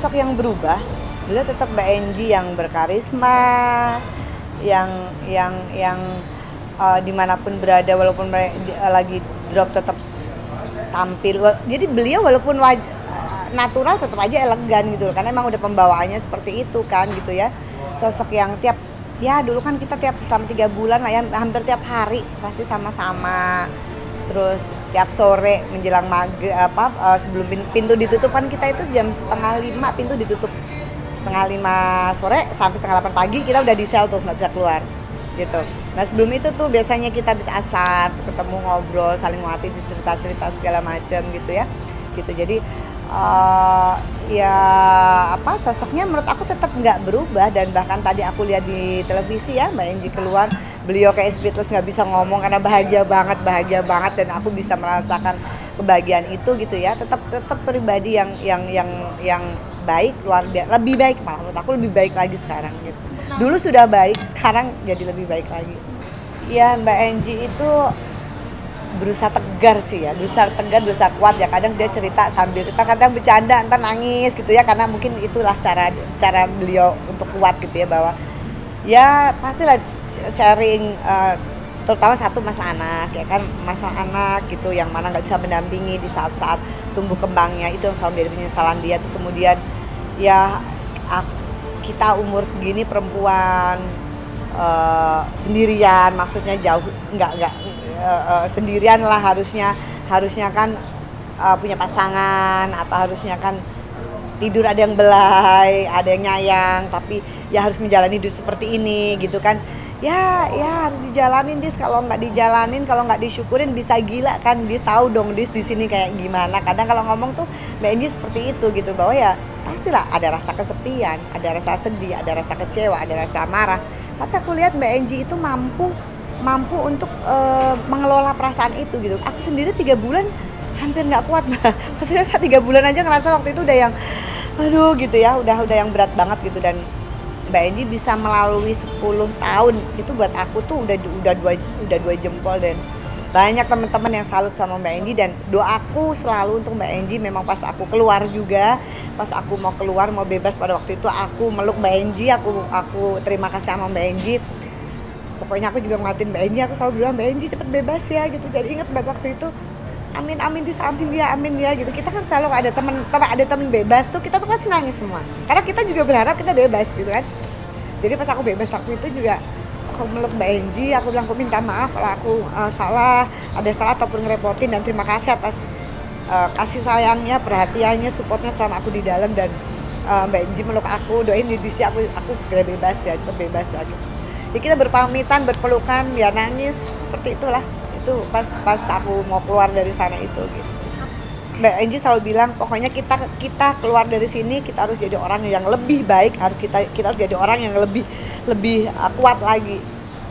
sosok yang berubah, beliau tetap Mbak Enji yang berkarisma, yang dimanapun berada walaupun lagi drop tetap tampil. Jadi beliau walaupun natural tetap aja elegan gitu loh, karena emang udah pembawaannya seperti itu kan gitu ya. Sosok yang tiap ya dulu kan kita tiap selama 3 bulan lah ya, hampir tiap hari pasti sama-sama. Terus tiap sore menjelang maghrib sebelum pintu ditutup kan kita itu jam 4:30 pintu ditutup. 4:30 sore sampai 7:30 pagi kita udah di sel tuh, nggak bisa keluar gitu. Nah sebelum itu tuh biasanya kita bisa asar, ketemu ngobrol, saling nguatin cerita-cerita segala macam gitu ya. Gitu jadi ya sosoknya menurut aku tetap nggak berubah, dan bahkan tadi aku lihat di televisi ya Mbak Enji keluar, beliau kayak speechless nggak bisa ngomong karena bahagia banget, dan aku bisa merasakan kebahagiaan itu gitu ya. Tetap pribadi yang baik, luar biasa, lebih baik, malah menurut aku lebih baik lagi sekarang gitu. Dulu sudah baik, sekarang jadi lebih baik lagi. Ya Mbak Enji itu berusaha tegar sih ya, berusaha kuat ya. Kadang dia cerita sambil kita kadang bercanda, entar nangis gitu ya, karena mungkin itulah cara beliau untuk kuat gitu ya, bahwa ya pastilah sharing terutama satu masalah anak ya kan, masalah anak gitu yang mana nggak bisa mendampingi di saat-saat tumbuh kembangnya, itu yang selalu menjadi penyesalan dia. Terus kemudian ya kita umur segini perempuan sendirian, maksudnya jauh nggak sendirian lah, harusnya kan punya pasangan, atau harusnya kan tidur ada yang belai, ada yang nyayang, tapi ya harus menjalani hidup seperti ini gitu kan. Ya harus dijalanin Dis, kalau nggak dijalanin, kalau nggak disyukurin bisa gila kan Dis, tahu dong Dis di sini kayak gimana. Kadang kalau ngomong tuh Mbak Enji seperti itu gitu, bahwa ya pastilah ada rasa kesepian, ada rasa sedih, ada rasa kecewa, ada rasa marah. Tapi aku lihat Mbak Enji itu mampu untuk mengelola perasaan itu gitu. Aku sendiri 3 bulan hampir nggak kuat Mbak. Maksudnya 3 bulan aja ngerasa waktu itu udah yang aduh gitu ya, udah yang berat banget gitu. Dan Mbak Enji bisa melalui 10 tahun itu buat aku tuh udah dua jempol. Dan banyak teman-teman yang salut sama Mbak Enji, dan doaku selalu untuk Mbak Enji. Memang pas aku keluar juga, pas aku mau keluar mau bebas pada waktu itu, aku meluk Mbak Enji, aku terima kasih sama Mbak Enji. Pokoknya aku juga nguatin Mbak Enji, aku selalu bilang Mbak Enji cepet bebas ya gitu. Jadi ingat pada waktu itu amin amin ya gitu. Kita kan selalu ada teman bebas tuh, kita tuh pasti nangis semua, karena kita juga berharap kita bebas gitu kan. Jadi pas aku bebas waktu itu juga aku meluk Mbak Enji, aku bilang aku minta maaf kalau aku ada salah ataupun ngerepotin, dan terima kasih atas kasih sayangnya, perhatiannya, supportnya selama aku di dalam. Dan Mbak Enji meluk aku, doain di sini aku segera bebas ya, cepet bebas ya gitu. Jadi kita berpamitan, berpelukan, ya nangis, seperti itulah. Itu pas aku mau keluar dari sana itu gitu. Mbak Enji selalu bilang pokoknya kita keluar dari sini kita harus jadi orang yang lebih baik, kita harus jadi orang yang lebih kuat lagi.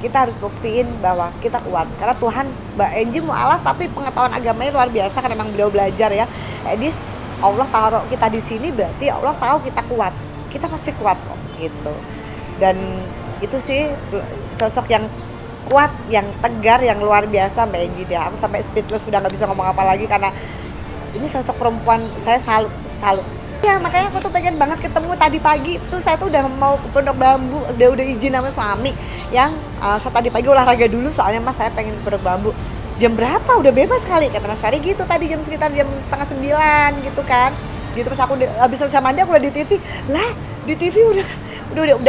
Kita harus buktiin bahwa kita kuat, karena Tuhan, Mbak Enji mualaf tapi pengetahuan agamanya luar biasa, karena memang beliau belajar ya. Jadi Allah taruh kita di sini berarti Allah tahu kita kuat, kita pasti kuat kok gitu. Dan itu sih sosok yang kuat, yang tegar, yang luar biasa Mbak Enji dia. Aku sampai speechless, sudah nggak bisa ngomong apa lagi, karena ini sosok perempuan saya salut. Ya makanya aku tuh pengen banget ketemu tadi pagi tuh, saya tuh udah mau ke Pondok Bambu, udah izin sama suami yang saya tadi pagi olahraga dulu, soalnya Mas saya pengen ke Pondok Bambu. Jam berapa udah bebas kali, kata Mas Ferry gitu tadi, sekitar jam 8:30 gitu kan. Gitu pas aku habis selesai mandi aku udah di TV lah, di TV udah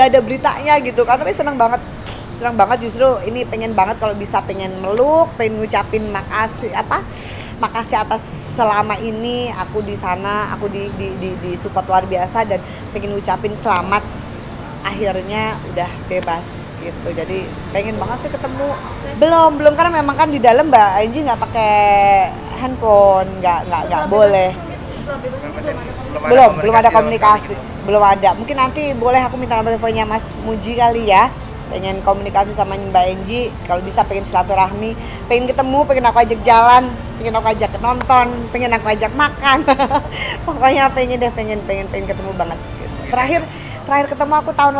ada beritanya gitu kan. Tapi senang banget justru ini, pengen banget kalau bisa pengen meluk, pengen ngucapin makasih atas selama ini aku di sana, aku di support luar biasa, dan pengen ngucapin selamat akhirnya udah bebas gitu. Jadi pengen banget sih ketemu. Belum karena memang kan di dalam Mbak Enji nggak pakai handphone, nggak boleh. Belum ada komunikasi, belum ada. Mungkin nanti boleh aku minta nomor teleponnya Mas Muji kali ya. Pengen komunikasi sama Mbak Enji, kalau bisa pengen silaturahmi, pengen ketemu, pengen aku ajak jalan, pengen aku ajak nonton, pengen aku ajak makan. Pokoknya pengen ketemu banget gitu. Terakhir ketemu aku tahun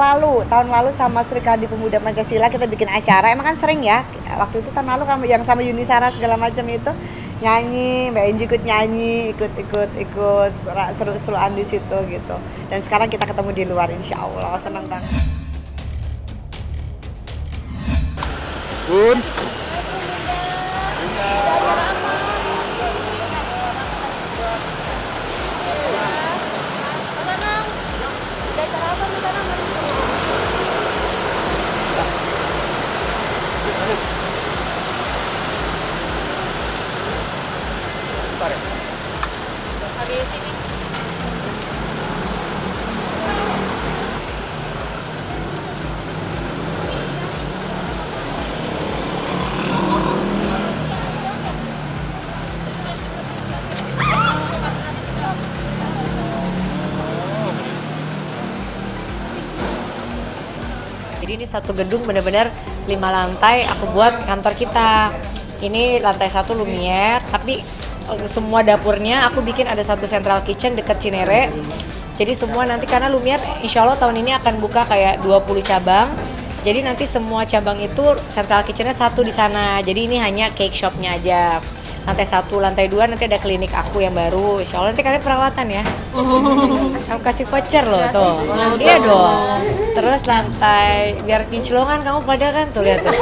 lalu sama Sri Kandi Pemuda Pancasila, kita bikin acara. Emang kan sering ya, waktu itu tahun lalu kan yang sama Yuni Sara segala macam itu nyanyi, Mbak Enji ikut nyanyi, ikut seru-seruan di situ gitu. Dan sekarang kita ketemu di luar, insya Allah senang banget. Bun. Habis ini. Jadi ini satu gedung benar-benar 5 lantai aku buat kantor kita. Ini lantai 1 Lumiere, tapi semua dapurnya aku bikin ada satu central kitchen dekat Cinere. Jadi semua nanti karena Lumiere insya Allah tahun ini akan buka kayak 20 cabang. Jadi nanti semua cabang itu central kitchennya satu di sana. Jadi ini hanya cake shopnya aja. Lantai 1, lantai 2 nanti ada klinik aku yang baru. Insya Allah nanti kalian perawatan ya. Aku kasih voucher loh tuh. Iya dong. Terus lantai biar kinclongan kamu pada kan tuh lihat tuh.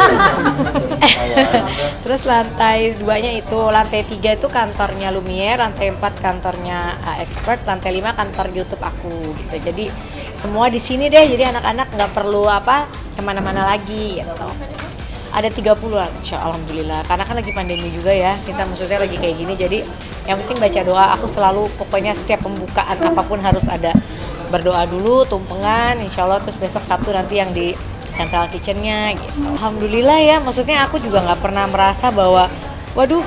Terus lantai 2-nya itu, lantai 3 itu kantornya Lumiere, lantai 4 kantornya Expert, lantai 5 kantor YouTube aku gitu. Jadi semua di sini deh. Jadi anak-anak nggak perlu kemana-mana lagi gitu. Ada 30-an, alhamdulillah. Karena kan lagi pandemi juga ya, kita maksudnya lagi kayak gini. Jadi yang penting baca doa. Aku selalu pokoknya setiap pembukaan apapun harus ada berdoa dulu, tumpengan, insya Allah. Terus besok Sabtu nanti yang di central kitchennya gitu. Alhamdulillah ya, maksudnya aku juga nggak pernah merasa bahwa waduh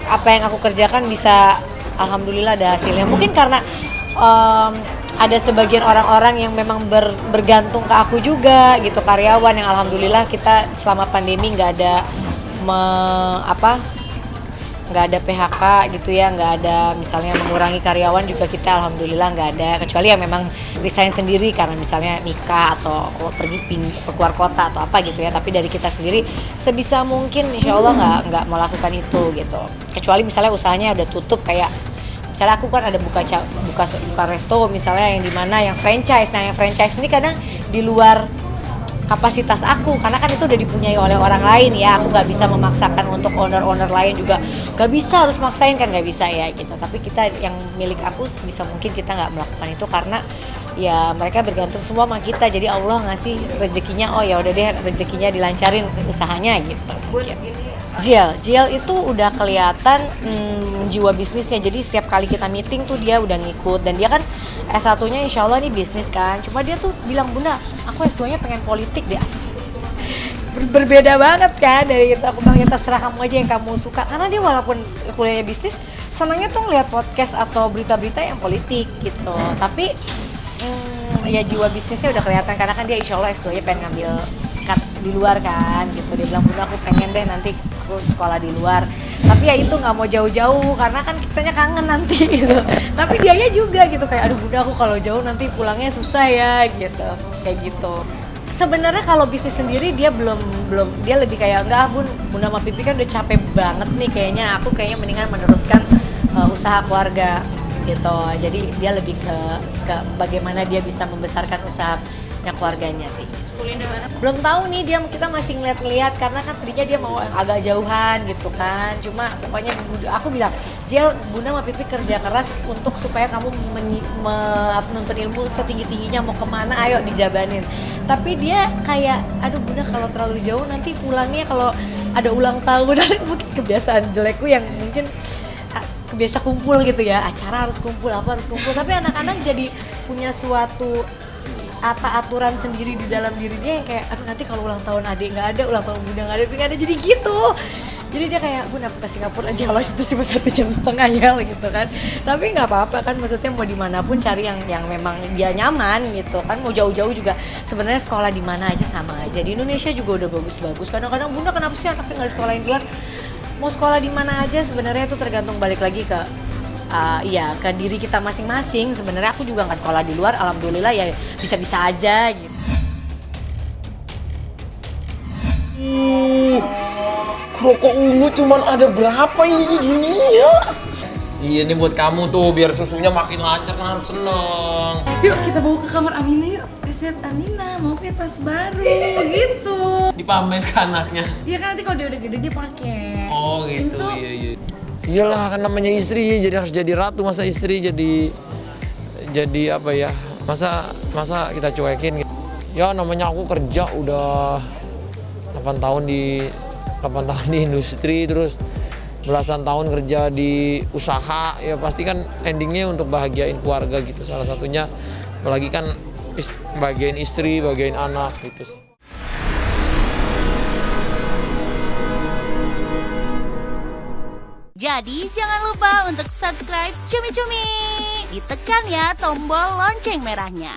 apa yang aku kerjakan bisa alhamdulillah ada hasilnya. Mungkin karena ada sebagian orang-orang yang memang bergantung ke aku juga gitu, karyawan yang alhamdulillah kita selama pandemi nggak ada nggak ada PHK gitu ya, nggak ada misalnya mengurangi karyawan juga kita alhamdulillah nggak ada, kecuali yang memang resign sendiri karena misalnya nikah atau pergi keluar kota atau apa gitu ya. Tapi dari kita sendiri sebisa mungkin insya Allah nggak melakukan itu gitu, kecuali misalnya usahanya udah tutup kayak misalnya aku kan ada buka resto misalnya yang dimana yang franchise. Nah yang franchise ini kadang di luar kapasitas aku karena kan itu udah dipunyai oleh orang lain ya. Aku nggak bisa memaksakan untuk owner lain juga, nggak bisa harus maksain kan, nggak bisa ya gitu. Tapi kita yang milik aku sebisa mungkin kita nggak melakukan itu karena ya mereka bergantung semua sama kita. Jadi Allah ngasih rezekinya, oh ya udah deh rezekinya dilancarin usahanya gitu. Jiel itu udah kelihatan jiwa bisnisnya. Jadi setiap kali kita meeting tuh dia udah ngikut, dan dia kan S1-nya insya Allah nih bisnis kan. Cuma dia tuh bilang, Bunda, aku S2-nya pengen politik deh. Berbeda banget kan dari kita. Aku bilang, kita serah kamu aja yang kamu suka. Karena dia walaupun kuliahnya bisnis, senangnya tuh ngeliat podcast atau berita-berita yang politik gitu. Tapi ya jiwa bisnisnya udah kelihatan karena kan dia insya Allah S2-nya pengen ngambil di luar kan gitu. Dia bilang, Bunda aku pengen deh nanti aku sekolah di luar, tapi ya itu nggak mau jauh-jauh karena kan kitanya kangen nanti gitu. Tapi dianya juga gitu kayak aduh Bunda aku kalau jauh nanti pulangnya susah ya gitu, kayak gitu. Sebenarnya kalau bisnis sendiri dia belum dia lebih kayak enggak Bunda sama Pipi kan udah capek banget nih, kayaknya mendingan meneruskan usaha keluarga gitu. Jadi dia lebih ke bagaimana dia bisa membesarkan usahanya keluarganya sih. Belum tahu nih, kita masih ngeliat karena kan tadinya dia mau agak jauhan gitu kan. Cuma pokoknya aku bilang, Jel, Bunda sama Pipi kerja keras untuk supaya kamu menuntut ilmu setinggi-tingginya, mau kemana ayo dijabanin. Tapi dia kayak aduh Bunda kalau terlalu jauh nanti pulangnya kalau ada ulang tahun. Mungkin kebiasaan jelekku yang mungkin kebiasa kumpul gitu ya, acara harus kumpul, tapi anak-anak jadi punya suatu aturan sendiri di dalam diri dia yang kayak aduh nanti kalau ulang tahun adik nggak ada, ulang tahun Bunda nggak ada, jadi gitu. Jadi dia kayak Bunda aku ke Singapura aja kalau itu cuma 1,5 jam ya gitu kan. Tapi nggak apa-apa kan, maksudnya mau dimanapun cari yang memang dia nyaman gitu kan. Mau jauh-jauh juga sebenarnya sekolah di mana aja sama aja. Di Indonesia juga udah bagus-bagus. Kadang-kadang Bunda kenapa sih anaknya nggak disekolahin di luar? Mau sekolah di mana aja sebenarnya itu tergantung balik lagi ke ya ke diri kita masing-masing. Sebenarnya aku juga nggak sekolah di luar, alhamdulillah ya bisa-bisa aja gitu. Rokok ungu cuman ada berapa ini di dunia? Iya nih buat kamu tuh, biar susunya makin lancar kan harus seneng. Yuk kita bawa ke kamar Amina yuk. Lihat Amina mau pakai tas baru gitu. Dipamer ke anaknya. Iya kan nanti kalau dia udah gede dia pakai. Oh gitu, iya. Iyalah kan namanya istri, jadi harus jadi ratu, masa istri jadi apa ya? Masa kita cuekin gitu. Ya namanya aku kerja udah 8 tahun di industri, terus belasan tahun kerja di usaha, ya pasti kan endingnya untuk bahagiain keluarga gitu. Salah satunya apalagi kan bagian istri, bagian anak gitu sih. Jadi jangan lupa untuk subscribe Cumi Cumi. Ditekan ya tombol lonceng merahnya.